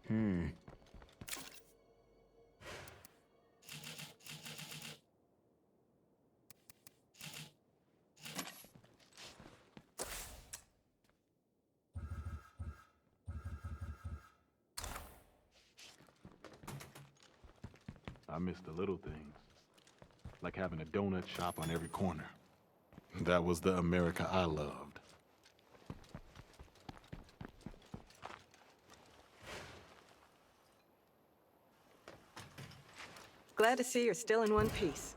Hmm. I miss the little things, like having a donut shop on every corner. That was the America I loved. Glad to see you're still in one piece.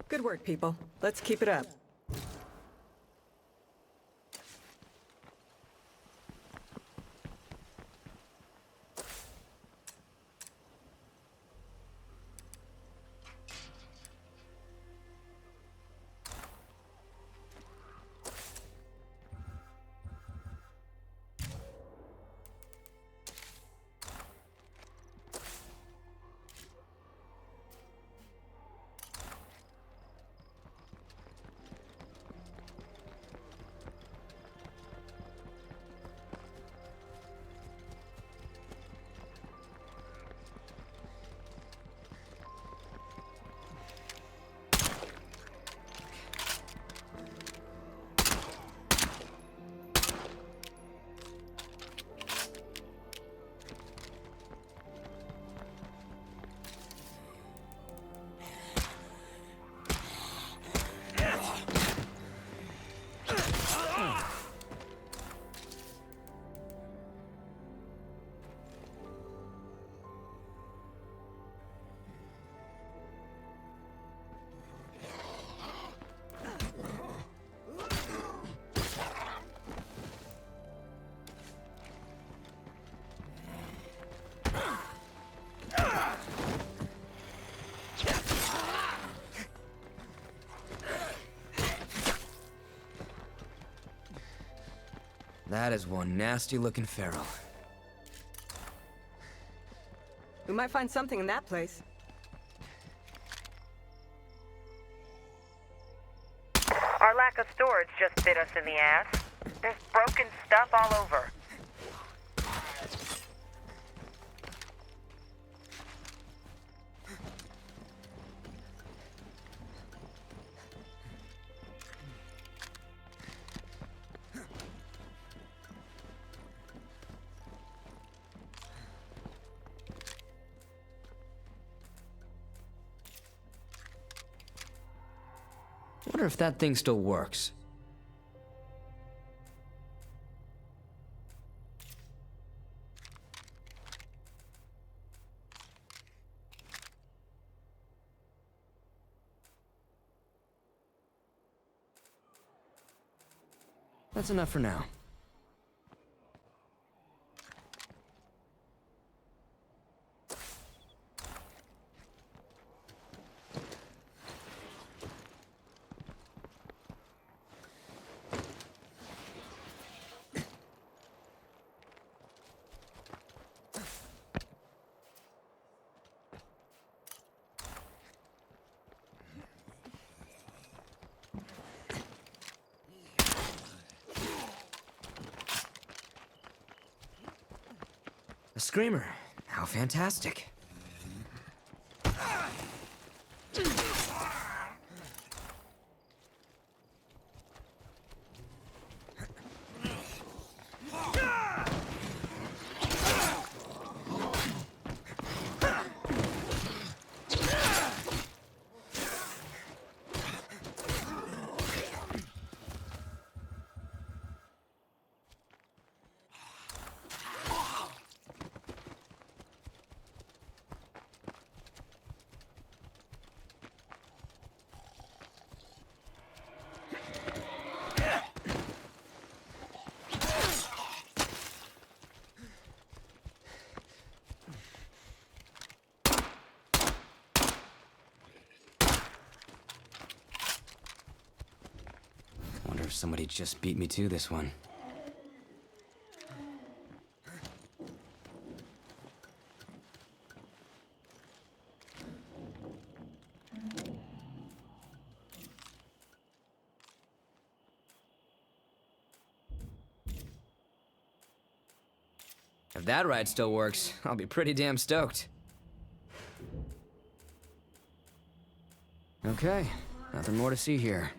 Good work, people. Let's keep it up. That is one nasty-looking feral. We might find something in that place. Our lack of storage just bit us in the ass. There's broken stuff all over. Wonder if that thing still works. That's enough for now. screamer. How fantastic. Wonder if somebody just beat me to this one. If that ride still works, I'll be pretty damn stoked. Okay, nothing more to see here.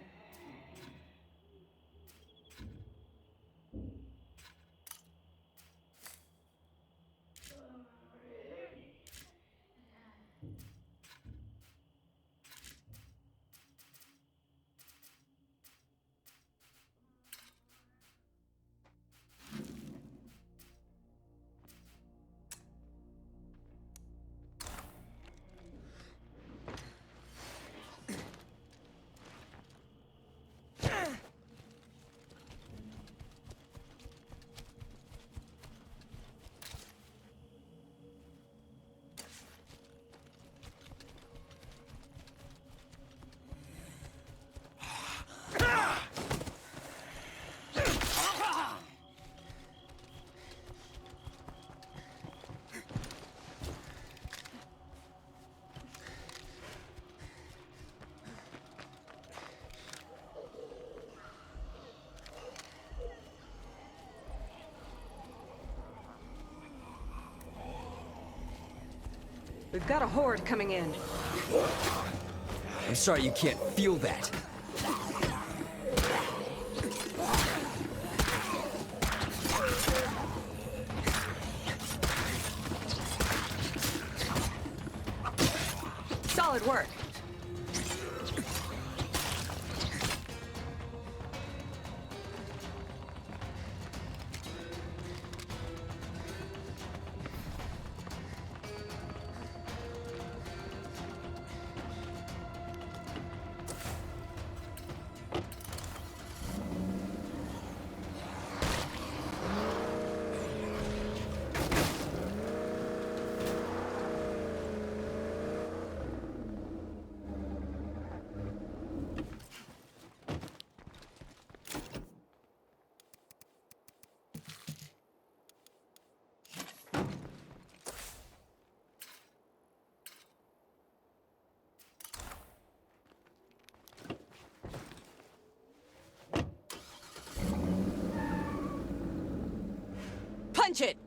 We've got a horde coming in. I'm sorry you can't feel that. Solid work. Punch it!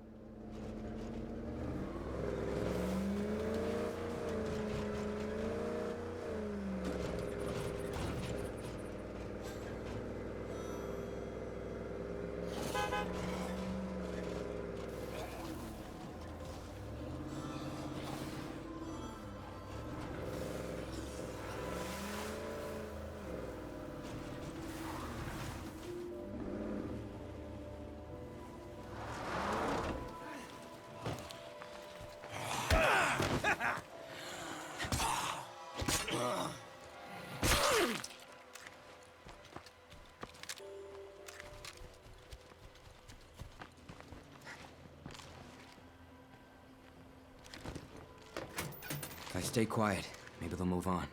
If I stay quiet, maybe they'll move on.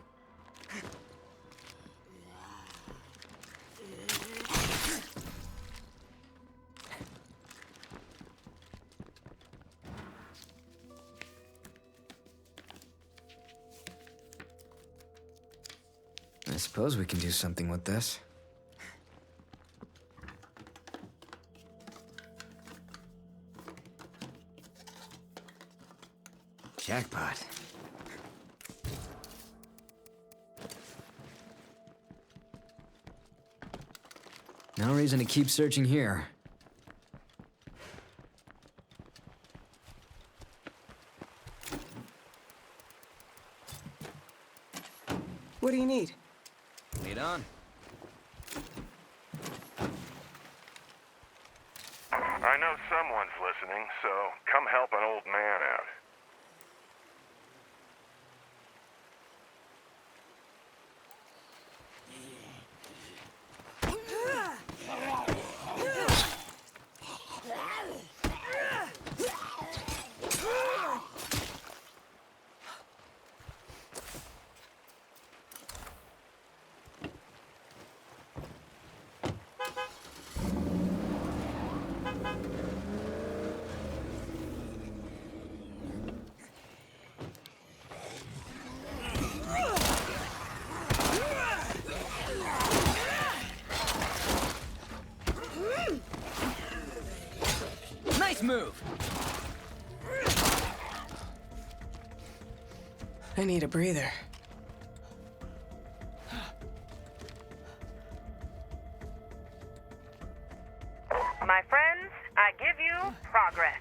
I suppose we can do something with this. Jackpot. No reason to keep searching here. What do you need? Lead on. I know someone's listening, so come help an old man out. Nice move! I need a breather. My friends, I give you progress.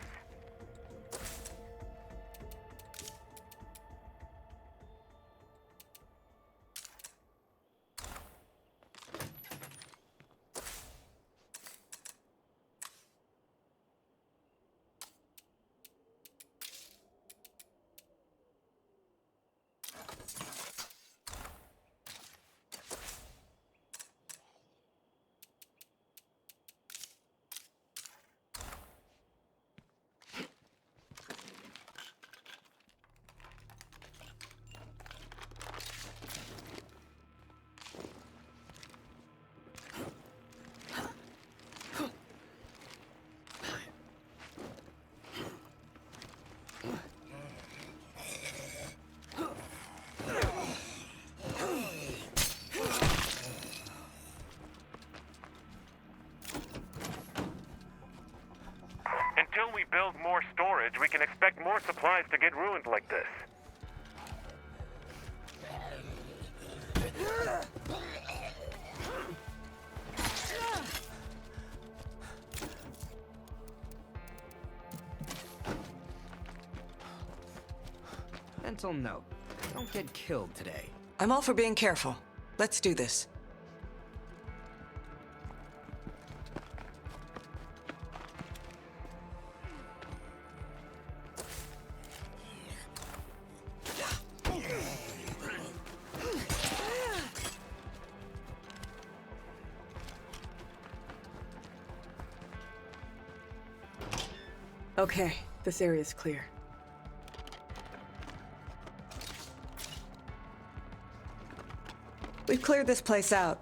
Until we build more storage, we can expect more supplies to get ruined like this. Mental note. Don't get killed today. I'm all for being careful. Let's do this. Okay, this area's clear. We've cleared this place out.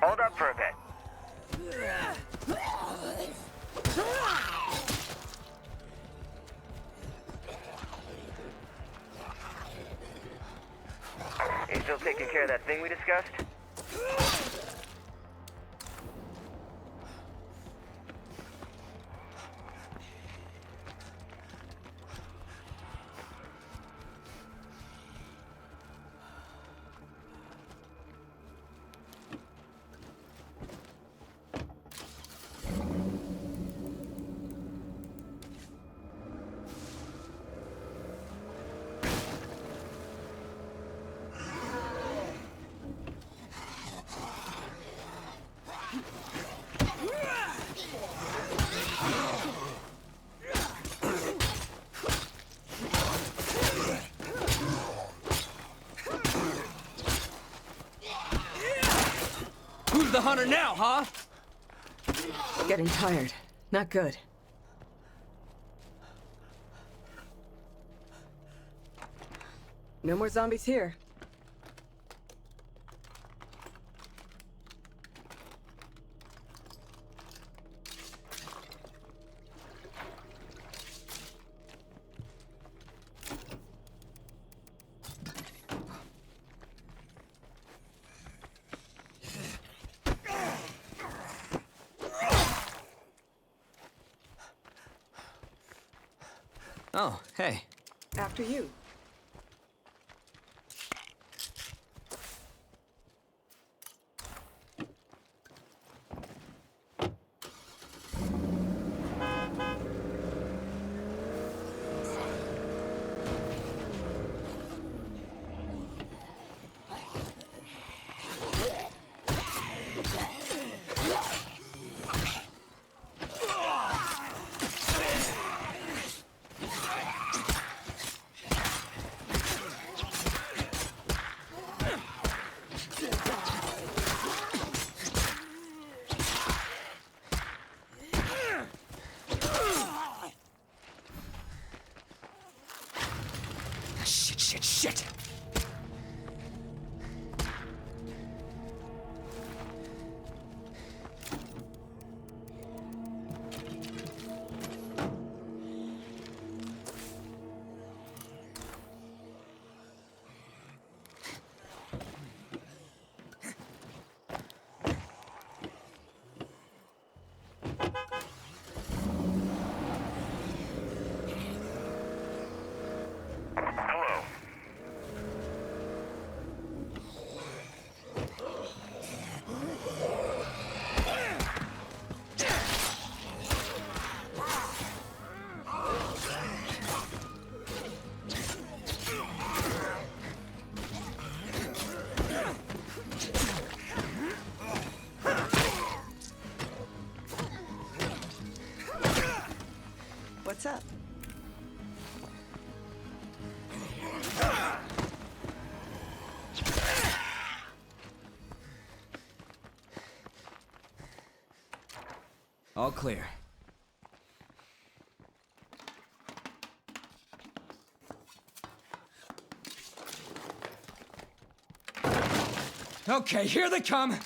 Hold up for a bit. You still taking care of that thing we discussed? Who's the hunter now, huh? Getting tired. Not good. No more zombies here. Oh, hey. After you. Shit! Hello. What's up? All clear. Okay, here they come!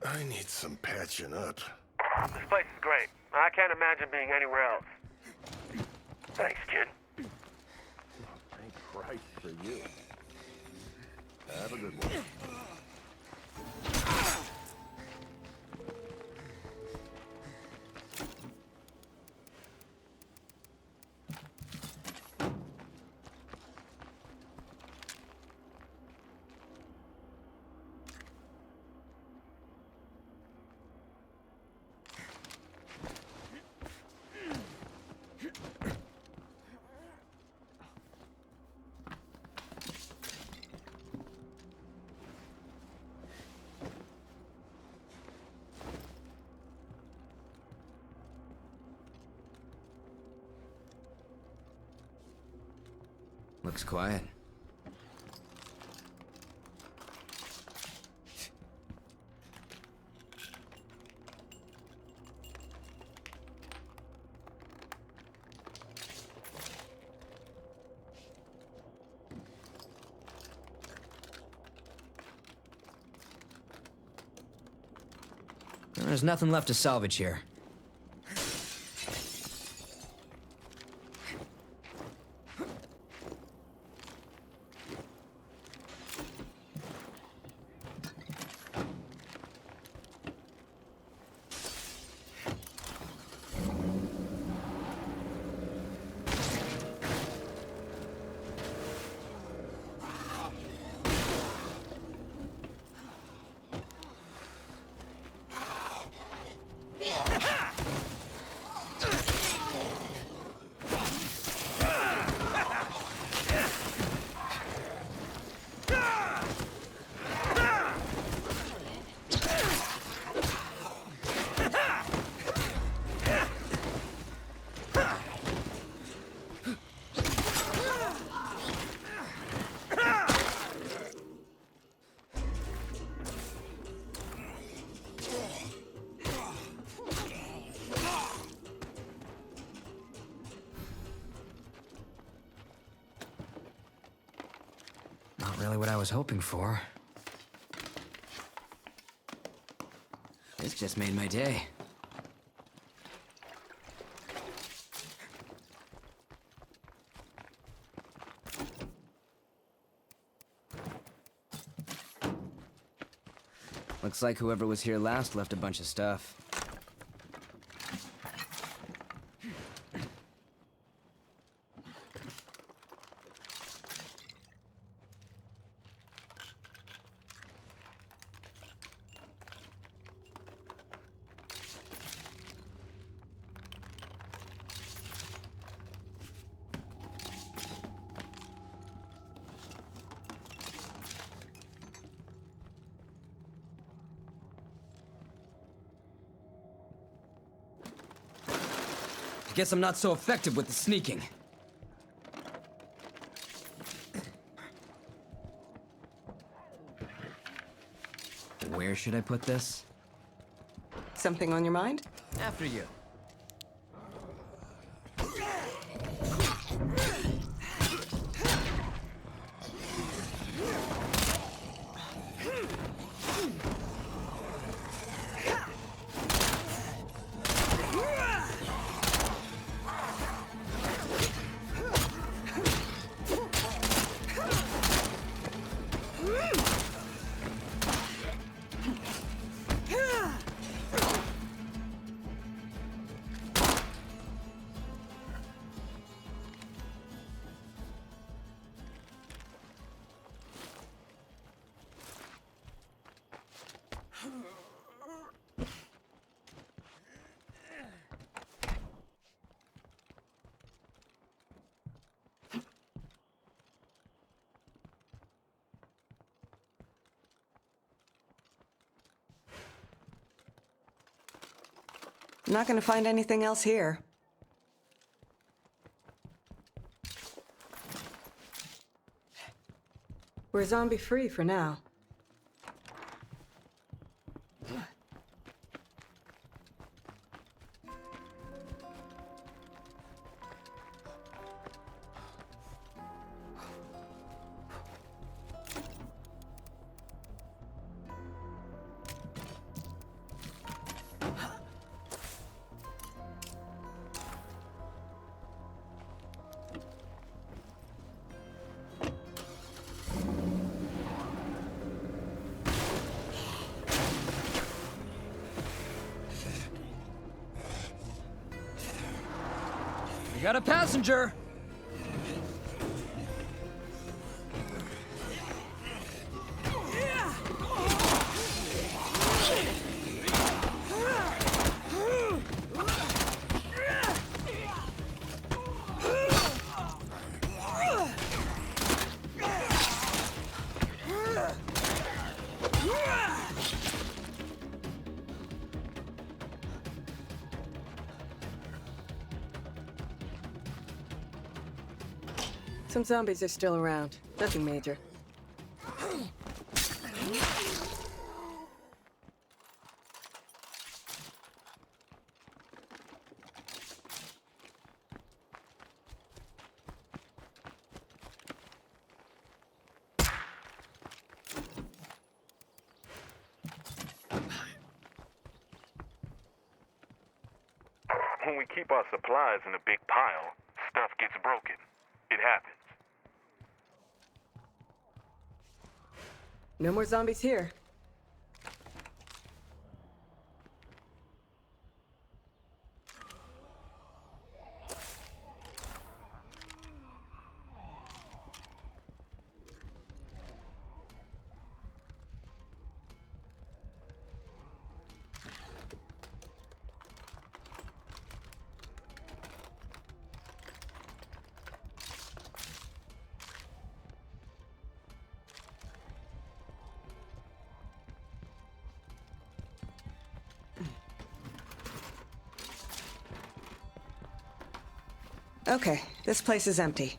I need some patching up. This place is great. I can't imagine being anywhere else. Thanks, kid. Thank Christ for you. Have a good one. Looks quiet. There's nothing left to salvage here. Not really what I was hoping for. This just made my day. Looks like whoever was here last left a bunch of stuff. Guess I'm not so effective with the sneaking. Where should I put this? Something on your mind? After you. I'm not gonna find anything else here. We're zombie-free for now. We got a passenger! Some zombies are still around. Nothing major. When we keep our supplies in a big pile, stuff gets broken. It happens. No more zombies here. Okay, this place is empty.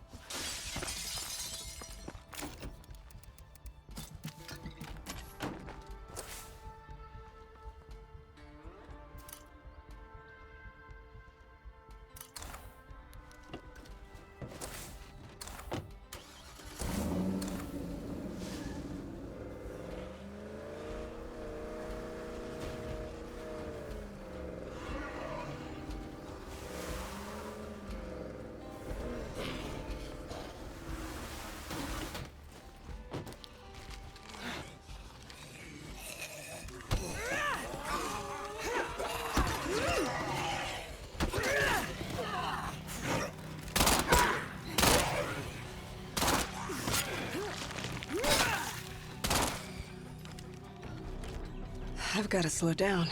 I've got to slow down.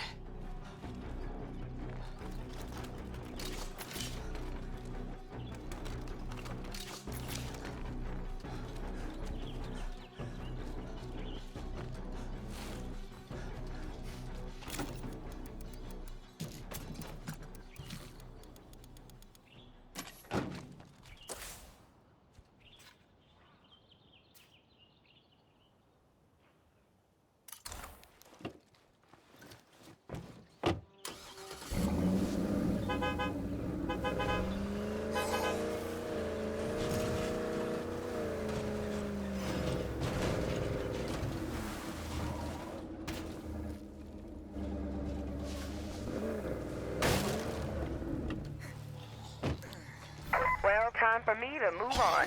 Well, time for me to move on.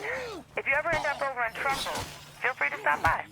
If you ever end up over in Trumbull, feel free to stop by.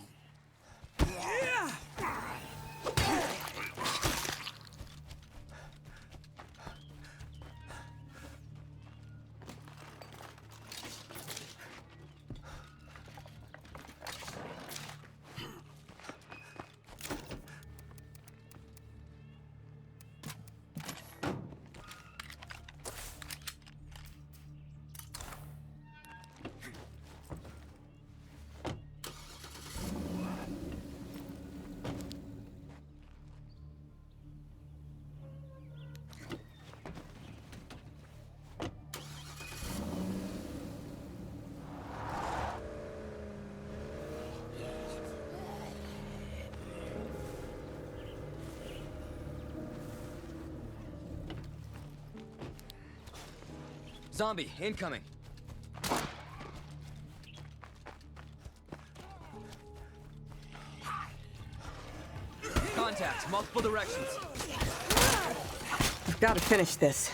Zombie, incoming. Contact, multiple directions. I've got to finish this.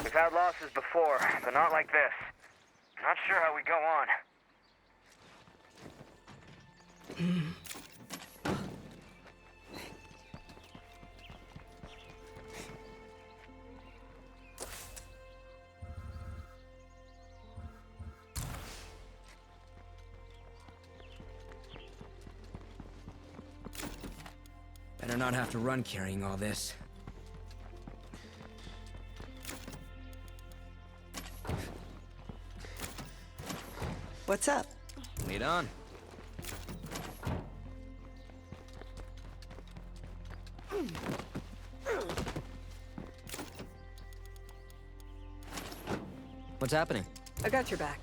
We've had losses before, but not like this. Not sure how we go on. Better not have to run carrying all this. What's up? Lead on. What's happening? I got your back.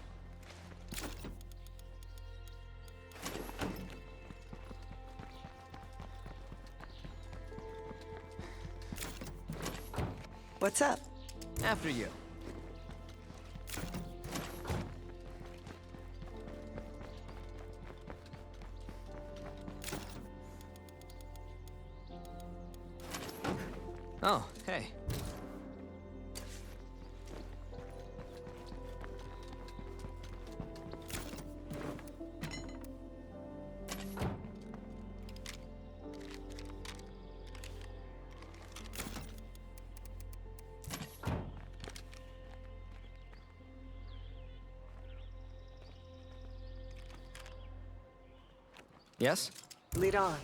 What's up? After you. Oh, hey. Yes? Lead on.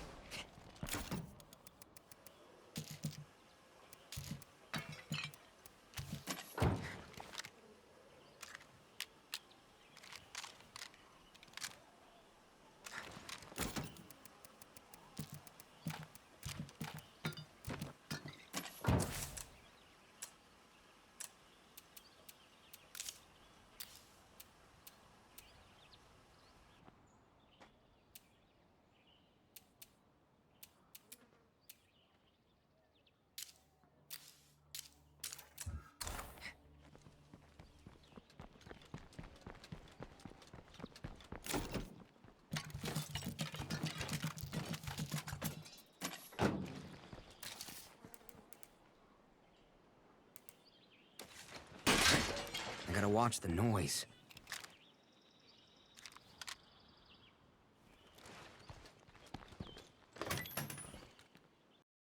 I gotta watch the noise.